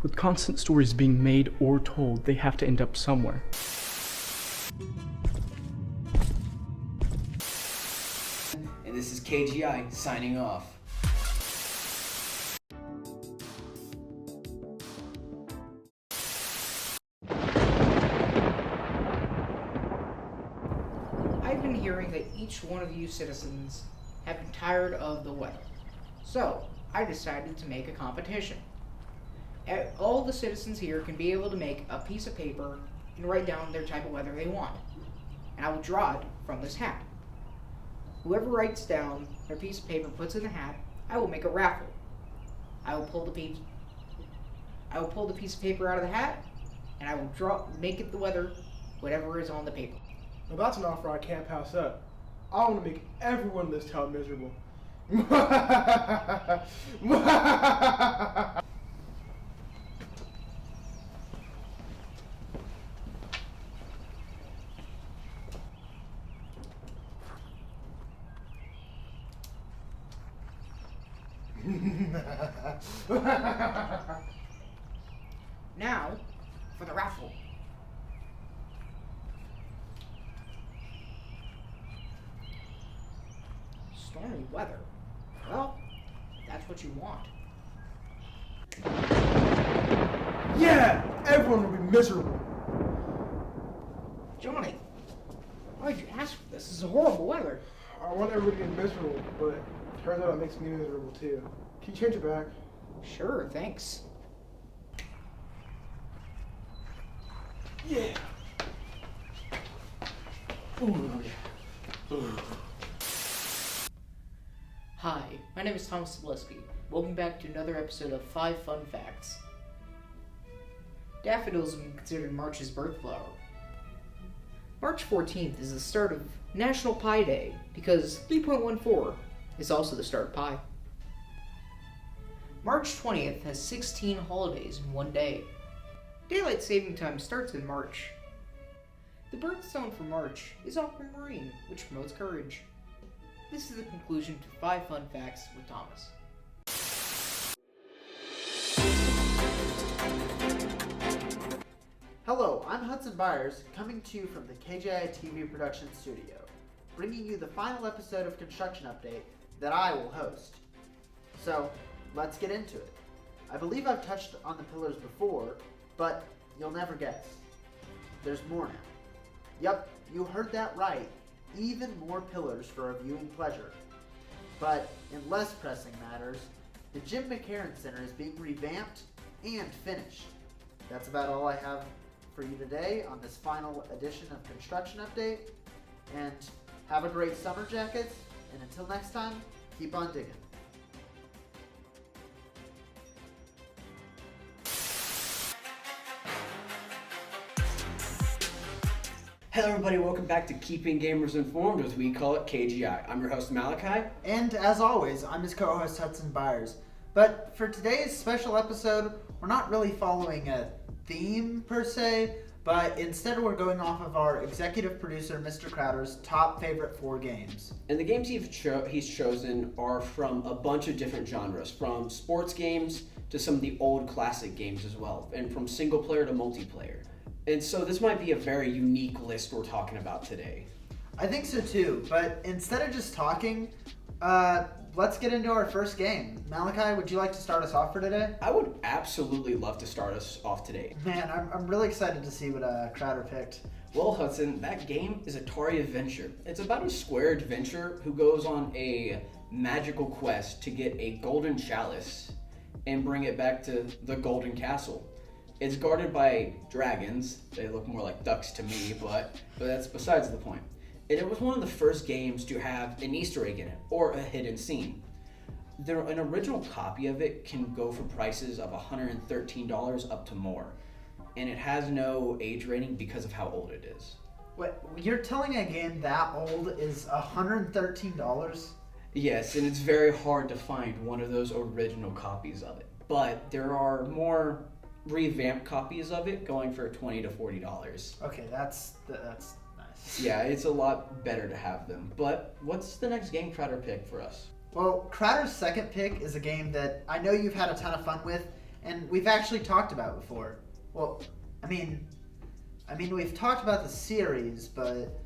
With constant stories being made or told, they have to end up somewhere. And this is KGI signing off. I've been hearing that each one of you citizens have been tired of the weather. So, I decided to make a competition. All the citizens here can be able to make a piece of paper and write down their type of weather they want. And I will draw it from this hat. Whoever writes down their piece of paper, puts in the hat, I will make a raffle. I will pull the piece of paper out of the hat, and I will make it the weather, whatever is on the paper. Now that's an offer I can't pass up. I want to make everyone in this town miserable. Now, for the raffle. Stormy weather. Well, that's what you want. Yeah! Everyone will be miserable. Johnny, why'd you ask for this? This is horrible weather. I want everybody to be miserable, but it turns out it makes me miserable too. Can you change it back? Sure, thanks. Yeah. Ooh, yeah. Ooh. Hi, my name is Thomas Gillespie. Welcome back to another episode of 5 Fun Facts. Daffodils have been considered March's birth flower. March 14th is the start of National Pi Day because 3.14 is also the start of pi. March 20th has 16 holidays in one day. Daylight saving time starts in March. The birthstone for March is aquamarine, which promotes courage. This is the conclusion to 5 Fun Facts with Thomas. Hello, I'm Hudson Byers, coming to you from the KJI TV production studio, bringing you the final episode of Construction Update that I will host. So, let's get into it. I believe I've touched on the pillars before, but you'll never guess. There's more now. Yep, you heard that right. Even more pillars for our viewing pleasure. But in less pressing matters, the Jim McCarran Center is being revamped and finished. That's about all I have for you today on this final edition of Construction Update. And have a great summer, jackets. And until next time, keep on digging. Hello everybody, welcome back to Keeping Gamers Informed, as we call it, KGI. I'm your host Malachi. And as always, I'm his co-host Hudson Byers. But for today's special episode, we're not really following a theme per se, but instead we're going off of our executive producer, Mr. Crowder's top favorite 4 games. And the games he's chosen are from a bunch of different genres, from sports games to some of the old classic games as well, and from single player to multiplayer. And so this might be a very unique list we're talking about today. I think so too, but instead of just talking, let's get into our first game. Malachi, would you like to start us off for today? I would absolutely love to start us off today. Man, I'm really excited to see what Crowder picked. Well, Hudson, that game is Atari Adventure. It's about a square adventurer who goes on a magical quest to get a golden chalice and bring it back to the Golden Castle. It's guarded by dragons. They look more like ducks to me, but that's besides the point. And it was one of the first games to have an Easter egg in it, or a hidden scene. An original copy of it can go for prices of $113 up to more. And it has no age rating because of how old it is. Wait, you're telling a game that old is $113? Yes, and it's very hard to find one of those original copies of it. But there are more revamped copies of it going for $20 to $40. Okay, that's nice. Yeah, it's a lot better to have them. But what's the next game Crowder picked for us? Well, Crowder's second pick is a game that I know you've had a ton of fun with, and we've actually talked about before. Well, I mean, we've talked about the series, but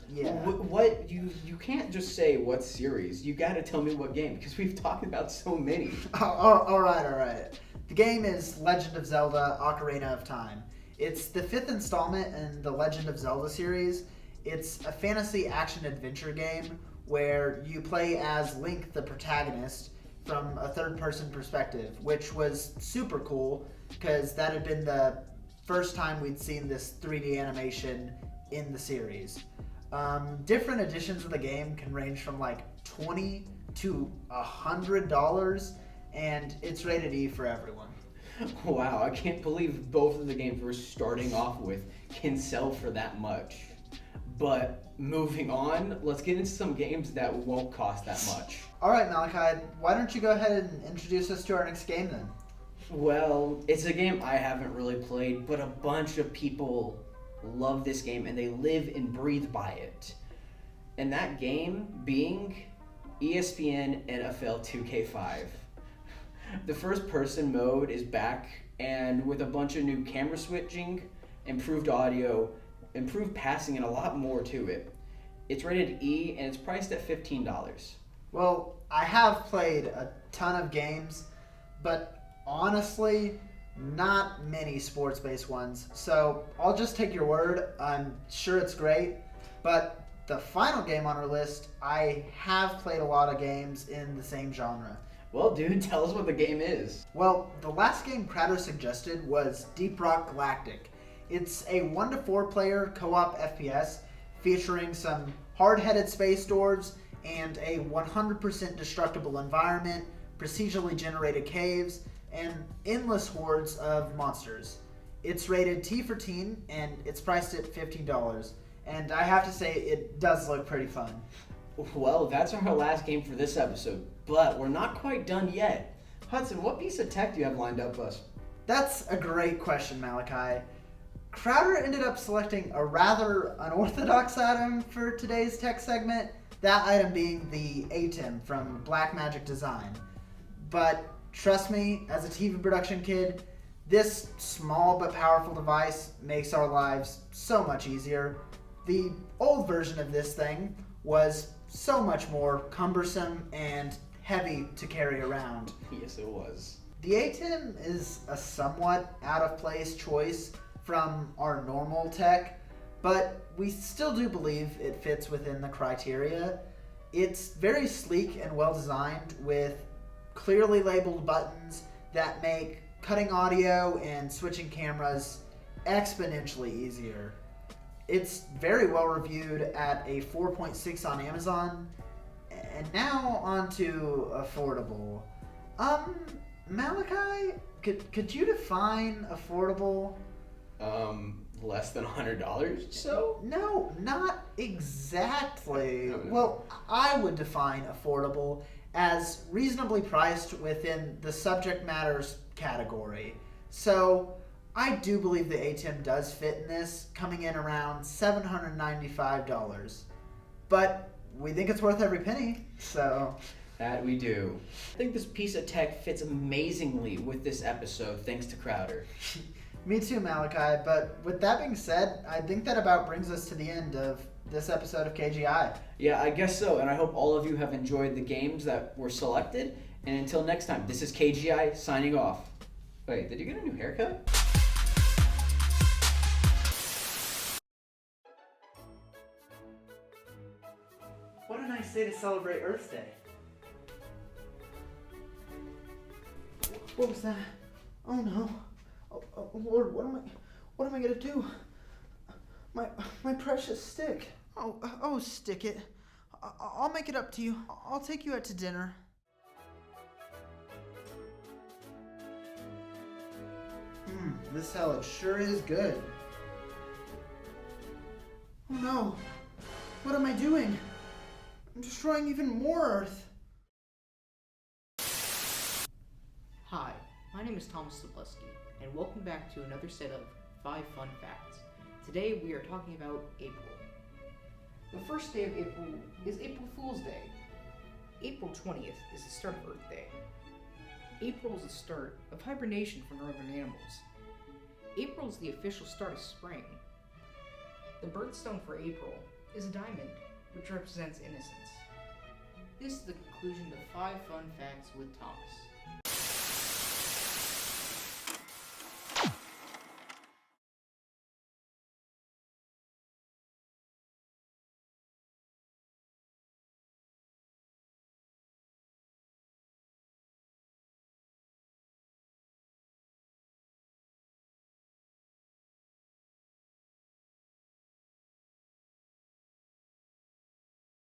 yeah. What you can't just say what series. You got to tell me what game because we've talked about so many. All right. The game is Legend of Zelda: Ocarina of Time. It's the 5th installment in the Legend of Zelda series. It's a fantasy action-adventure game where you play as Link, the protagonist, from a third-person perspective, which was super cool because that had been the first time we'd seen this 3D animation in the series. Different editions of the game can range from like $20 to $100, and it's rated E for everyone. Wow, I can't believe both of the games we're starting off with can sell for that much. But moving on, let's get into some games that won't cost that much. All right, Malachi, why don't you go ahead and introduce us to our next game then? Well, it's a game I haven't really played, but a bunch of people love this game and they live and breathe by it. And that game being ESPN NFL 2K5. The first person mode is back, and with a bunch of new camera switching, improved audio, improved passing, and a lot more to it. It's rated E and it's priced at $15. Well, I have played a ton of games, but honestly, not many sports-based ones. So I'll just take your word. I'm sure it's great, but the final game on our list, I have played a lot of games in the same genre. Well, dude, tell us what the game is. Well, the last game Crowder suggested was Deep Rock Galactic. It's a 1 to 4 player co-op FPS featuring some hard-headed space dwarves and a 100% destructible environment, procedurally generated caves, and endless hordes of monsters. It's rated T for teen, and it's priced at $15. And I have to say, it does look pretty fun. Well, that's our last game for this episode, but we're not quite done yet. Hudson, what piece of tech do you have lined up for us? That's a great question, Malachi. Crowder ended up selecting a rather unorthodox item for today's tech segment, that item being the ATEM from Blackmagic Design. But trust me, as a TV production kid, this small but powerful device makes our lives so much easier. The old version of this thing was so much more cumbersome and heavy to carry around. Yes, it was. The ATEM is a somewhat out of place choice from our normal tech, but we still do believe it fits within the criteria. It's very sleek and well designed with clearly labeled buttons that make cutting audio and switching cameras exponentially easier. It's very well reviewed at a 4.6 on Amazon. And now on to affordable. Malachi, could you define affordable? Less than $100? So? No, not exactly. No. Well, I would define affordable as reasonably priced within the subject matters category. So, I do believe the ATEM does fit in this, coming in around $795. But we think it's worth every penny, so... That we do. I think this piece of tech fits amazingly with this episode, thanks to Crowder. Me too, Malachi, but with that being said, I think that about brings us to the end of this episode of KGI. Yeah, I guess so, and I hope all of you have enjoyed the games that were selected, and until next time, this is KGI signing off. Wait, did you get a new haircut? What a nice day to celebrate Earth Day. What was that? Oh no. Oh, Lord, what am I gonna do? My precious stick. Oh, stick it. I'll make it up to you. I'll take you out to dinner. This salad sure is good. Oh no. What am I doing? I'm destroying even more Earth. Hi, my name is Thomas Zableski, and welcome back to another set of 5 fun facts. Today we are talking about April. The first day of April is April Fool's Day. April 20th is the start of Earth Day. April is the start of hibernation for northern animals. April is the official start of spring. The birthstone for April is a diamond, which represents innocence. This is the conclusion to 5 fun facts with Thomas.